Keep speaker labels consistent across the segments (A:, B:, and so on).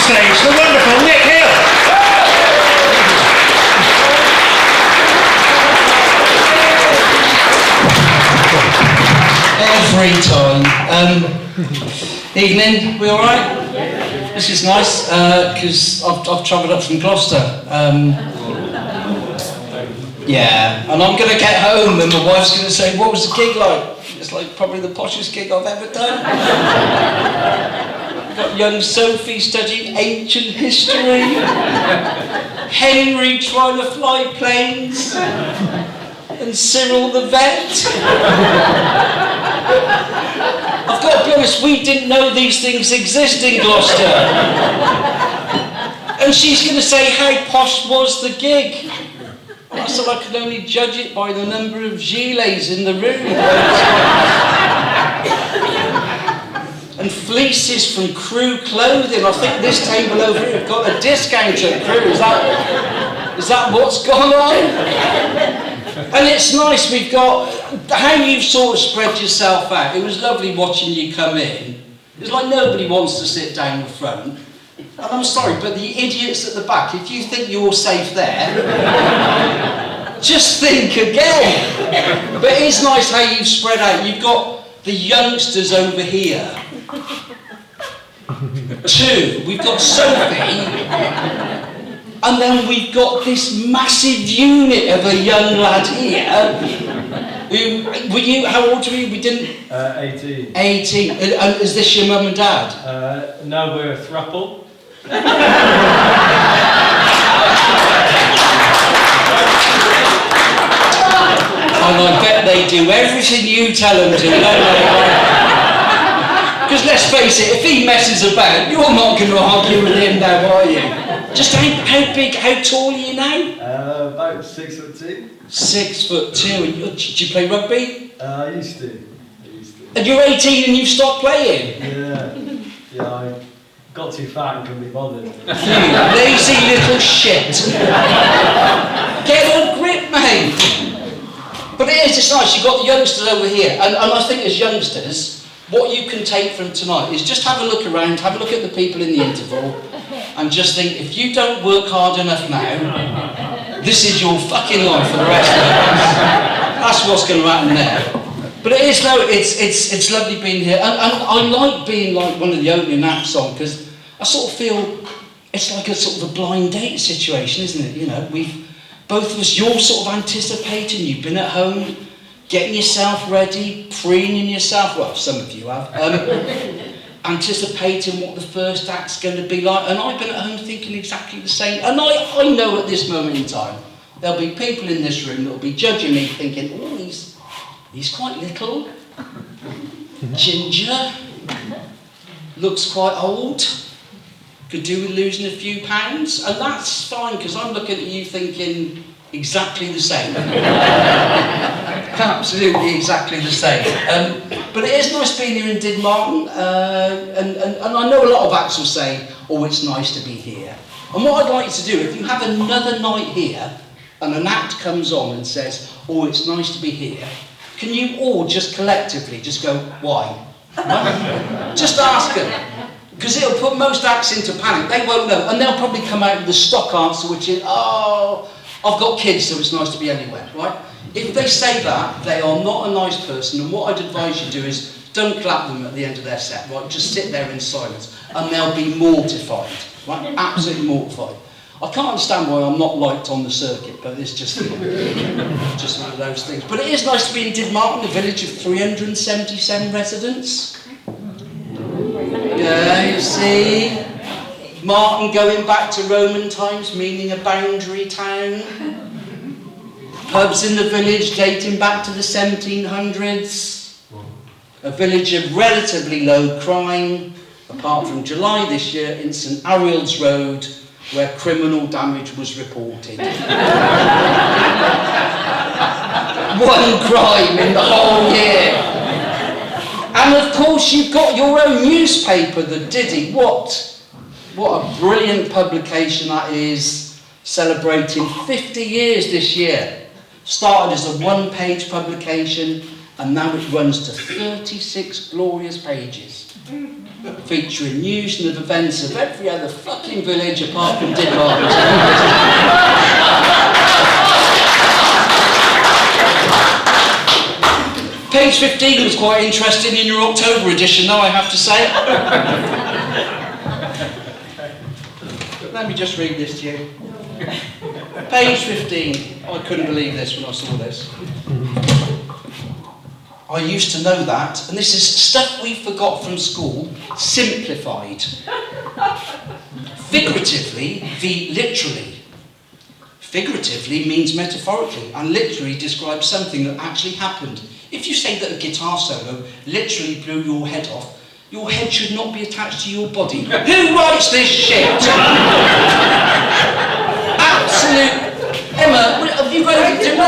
A: stage, the wonderful Nick Hill. Every time. Evening, we all right? This is nice because I've travelled up from Gloucester. Yeah, and I'm going to get home and my wife's going to say, what was the gig like? It's like probably the poshest gig I've ever done. Got young Sophie studying ancient history, Henry trying to fly planes, and Cyril the vet. I've got to be honest, we didn't know these things exist in Gloucester. And she's going to say, how posh was the gig? And I said I could only judge it by the number of gilets in the room. And fleeces from Crew clothing. I think this table over here have got a discount at Crew. Is that what's gone on? And it's nice, we've got how you've sort of spread yourself out. It was lovely watching you come in. It's like nobody wants to sit down the front. And I'm sorry, but the idiots at the back, if you think you're safe there, just think again. But it's nice how you've spread out. You've got the youngsters over here. Two, we've got Sophie. And then we've got this massive unit of a young lad here. How old were you? We didn't...
B: 18.
A: 18. And is this your mum and dad?
B: No, we're a throuple.
A: And I bet they do everything you tell them to, don't they? Because let's face it, if he messes about, you're not going to argue with him now, are you? Just how big, how tall are you now?
B: About 6'2".
A: 6'2". And did you play rugby?
B: I used to.
A: And you're 18 and you've stopped playing?
B: Yeah, I got too fat and couldn't be bothered.
A: You lazy little shit. Get a grip, mate. But it's nice, you've got the youngsters over here. And I think as youngsters, what you can take from tonight is just have a look around, have a look at the people in the interval, and just think, if you don't work hard enough now, this is your fucking life for the rest of us. That's what's going to happen there. But it is, though, it's lovely being here. And I like being like one of the opening acts on, because I sort of feel it's like a sort of a blind date situation, isn't it? You know, both of us, you're sort of anticipating, you've been at home, getting yourself ready, preening yourself, well, some of you have, anticipating what the first act's going to be like, and I've been at home thinking exactly the same. And I know at this moment in time, there'll be people in this room that'll be judging me thinking, oh, he's quite little, ginger, looks quite old, could do with losing a few pounds, and that's fine, because I'm looking at you thinking exactly the same. Absolutely exactly the same. But it is nice being here in Didmarton, and I know a lot of acts will say, oh, it's nice to be here. And what I'd like to do, if you have another night here, and an act comes on and says, oh, it's nice to be here, can you all just collectively just go, why? Just ask them. Because it'll put most acts into panic. They won't know. And they'll probably come out with the stock answer, which is, oh, I've got kids, so it's nice to be anywhere, right? If they say that, they are not a nice person, and what I'd advise you do is don't clap them at the end of their set, right? Just sit there in silence, and they'll be mortified, right? Absolutely mortified. I can't understand why I'm not liked on the circuit, but it's just, just one of those things. But it is nice to be in Didmarton, a village of 377 residents. Yeah, you see? Martin going back to Roman times, meaning a boundary town. Pubs in the village dating back to the 1700s. A village of relatively low crime, apart from July this year in St Ariel's Road, where criminal damage was reported. One crime in the whole year. And of course you've got your own newspaper, the Diddy. What a brilliant publication that is, celebrating 50 years this year. Started as a one-page publication, and now it runs to 36 glorious pages. featuring news and events of every other fucking village apart from Didmarton. Page 15 was quite interesting in your October edition, though, I have to say. Let me just read this to you. Page 15. I couldn't believe this when I saw this. I used to know that, and this is stuff we forgot from school, simplified. Figuratively, literally. Figuratively means metaphorically, and literally describes something that actually happened. If you say that a guitar solo literally blew your head off, your head should not be attached to your body. Who writes this shit? Absolute. Emma, have you got anything to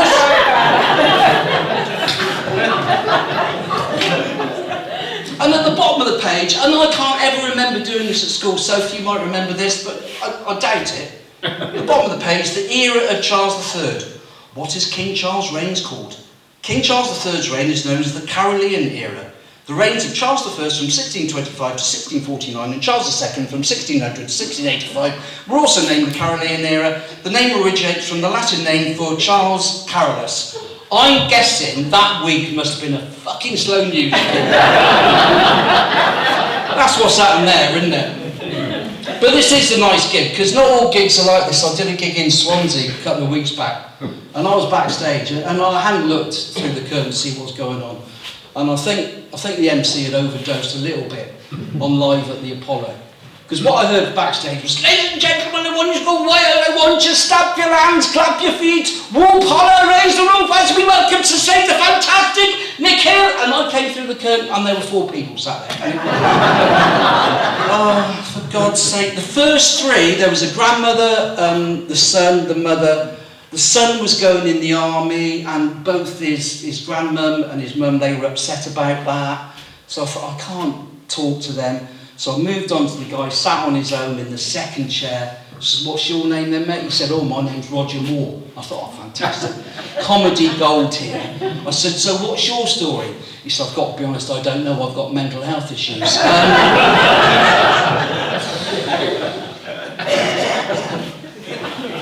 A: And at the bottom of the page, and I can't ever remember doing this at school, Sophie, you might remember this, but I doubt it. At the bottom of the page, the era of Charles III. What is King Charles' reigns called? King Charles III's reign is known as the Carolean era. The reigns of Charles I from 1625 to 1649 and Charles II from 1600 to 1685 were also named the Carolean era. The name originates from the Latin name for Charles Carolus. I'm guessing that week must have been a fucking slow news. That's what's happened there, isn't it? But this is a nice gig, because not all gigs are like this. I did a gig in Swansea a couple of weeks back, and I was backstage, and I hadn't looked through the curtain to see what's going on. And I think the MC had overdosed a little bit on Live at the Apollo. Because what I heard backstage was, ladies and gentlemen, I want you to go wild, I want you to stamp your hands, clap your feet, whoop, holler, raise the roof as we welcome to say the fantastic Nick Hill. And I came through the curtain and there were 4 people sat there. Oh, for God's sake. The first 3, there was a grandmother, the son, the mother. The son was going in the army, and both his grandmum and his mum, they were upset about that. So I thought, I can't talk to them. So I moved on to the guy, sat on his own in the second chair. I said, what's your name then, mate? He said, oh, my name's Roger Moore. I thought, oh, fantastic. Comedy gold here. I said, so what's your story? He said, I've got to be honest, I don't know. I've got mental health issues.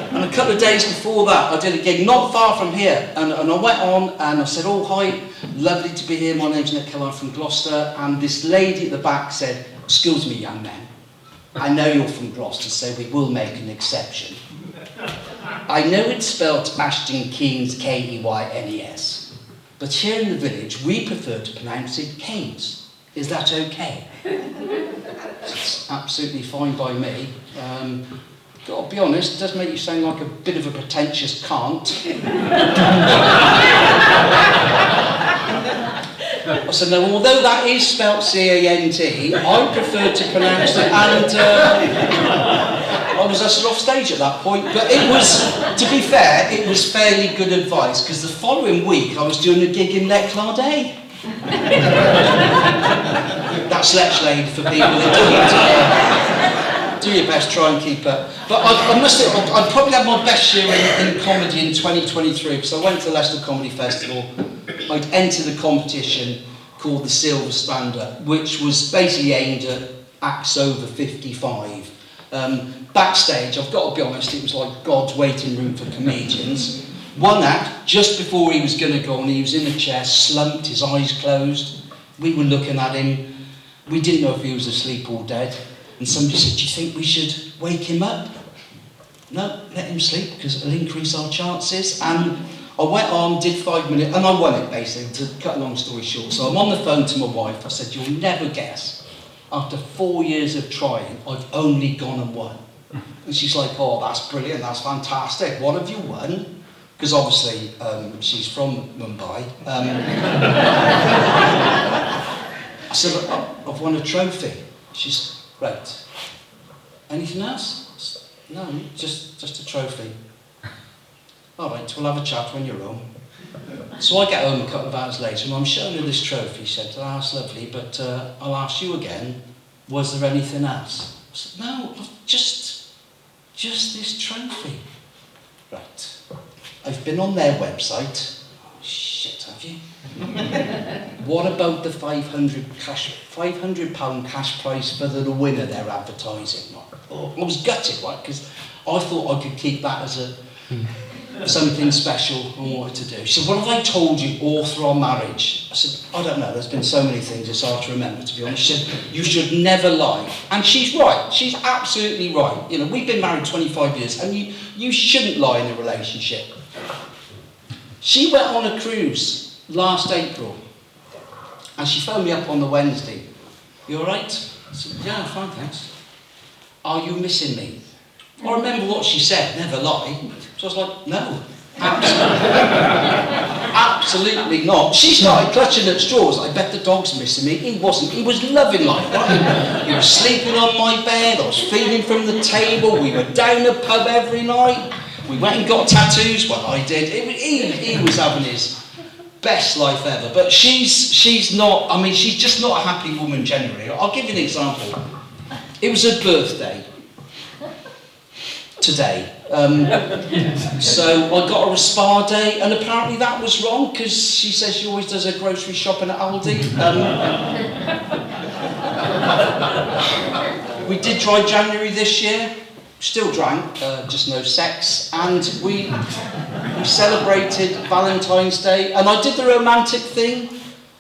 A: And a couple of days before that, I did a gig not far from here, and I went on and I said, oh, hi, lovely to be here, my name's Nick Hill, I'm from Gloucester, and this lady at the back said, excuse me, young man, I know you're from Gloucester, so we will make an exception. I know it's spelt Ashton Keynes, Keynes, but here in the village, we prefer to pronounce it Keynes. Is that okay? It's absolutely fine by me. Got to be honest, it does make you sound like a bit of a pretentious cant. I said, no, although that is spelt C-A-N-T, I prefer to pronounce it, and I was ushered off stage at that point. But it was, to be fair, it was fairly good advice, because the following week I was doing a gig in Leclerc. That's Letchlade for people that don't do your best, try and keep up. But I must admit, I'd probably had my best year in comedy in 2023, because I went to the Leicester Comedy Festival. I'd entered a competition called the Silver Standard, which was basically aimed at acts over 55. Backstage, I've got to be honest, it was like God's waiting room for comedians. One act, just before he was going to go on, he was in a chair, slumped, his eyes closed. We were looking at him. We didn't know if he was asleep or dead. And somebody said, do you think we should wake him up? No, let him sleep, because it'll increase our chances. And I went on, did 5 minutes, and I won it, basically, to cut a long story short. So I'm on the phone to my wife. I said, you'll never guess, after 4 years of trying, I've only gone and won. And she's like, oh, that's brilliant, that's fantastic. What have you won? Because obviously, she's from Mumbai. I said, I've won a trophy. She's, right. Anything else? No, just a trophy. All right, we'll have a chat when you're home. So I get home a couple of hours later and I'm showing her this trophy. She said, oh, that's lovely, but I'll ask you again, was there anything else? I said, no, just this trophy. Right. I've been on their website. Oh, shit, have you? What about the £500 cash prize for the winner they're advertising? Oh, I was gutted, right? Because I thought I could keep that as something special I wanted to do. She said, what have I told you all through our marriage? I said, I don't know, there's been so many things it's hard to remember, to be honest. She said, you should never lie. And she's right, she's absolutely right. You know, we've been married 25 years and you shouldn't lie in a relationship. She went on a cruise last April and she phoned me up on the Wednesday. You all right? I said, yeah, I'm fine, thanks. Are you missing me? I remember what she said, never lie. So I was like, no, absolutely not. She started clutching at straws. I bet the dog's missing me. He wasn't. He was loving life. Right? He was sleeping on my bed. I was feeding from the table. We were down the pub every night. We went and got tattoos. Well, I did. He was having his best life ever. But she's not. I mean, she's just not a happy woman generally. I'll give you an example. It was her birthday today. So I got her a spa day, and apparently that was wrong because she says she always does her grocery shopping at Aldi. We did dry January this year, still drank, just no sex, and we celebrated Valentine's Day, and I did the romantic thing.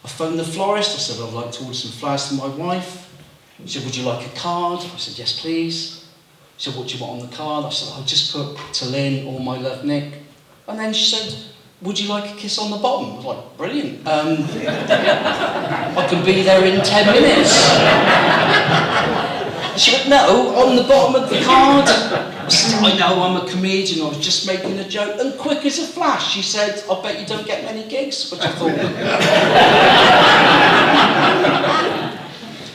A: I phoned the florist. I said I'd like to order some flowers for my wife. She said, would you like a card? I said, yes, please. She said, what do you want on the card? I said, I'll just put to Lynn, all my love, Nick. And then she said, would you like a kiss on the bottom? I was like, brilliant. I can be there in 10 minutes. She went, no, on the bottom of the card. I said, I know, I'm a comedian, I was just making a joke. And quick as a flash, she said, I bet you don't get many gigs, which I thought.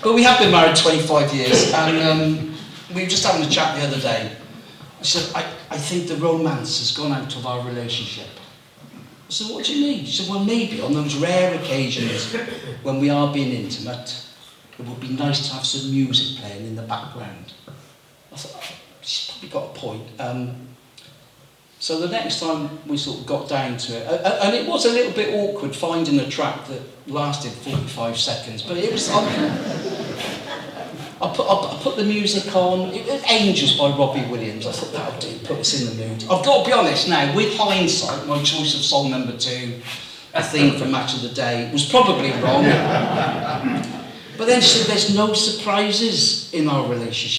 A: But we have been married 25 years, and we were just having a chat the other day. I said, I think the romance has gone out of our relationship. I said, what do you mean? She said, well, maybe on those rare occasions when we are being intimate, it would be nice to have some music playing in the background. I thought, oh, she's probably got a point. So the next time we sort of got down to it, and it was a little bit awkward finding a track that lasted 45 seconds, but it was, I put the music on. It was Angels by Robbie Williams. I thought that'll do, put us in the mood. I've got to be honest now, with hindsight, my choice of song number 2, a theme for Match of the Day, was probably wrong. But then she said, there's no surprises in our relationship.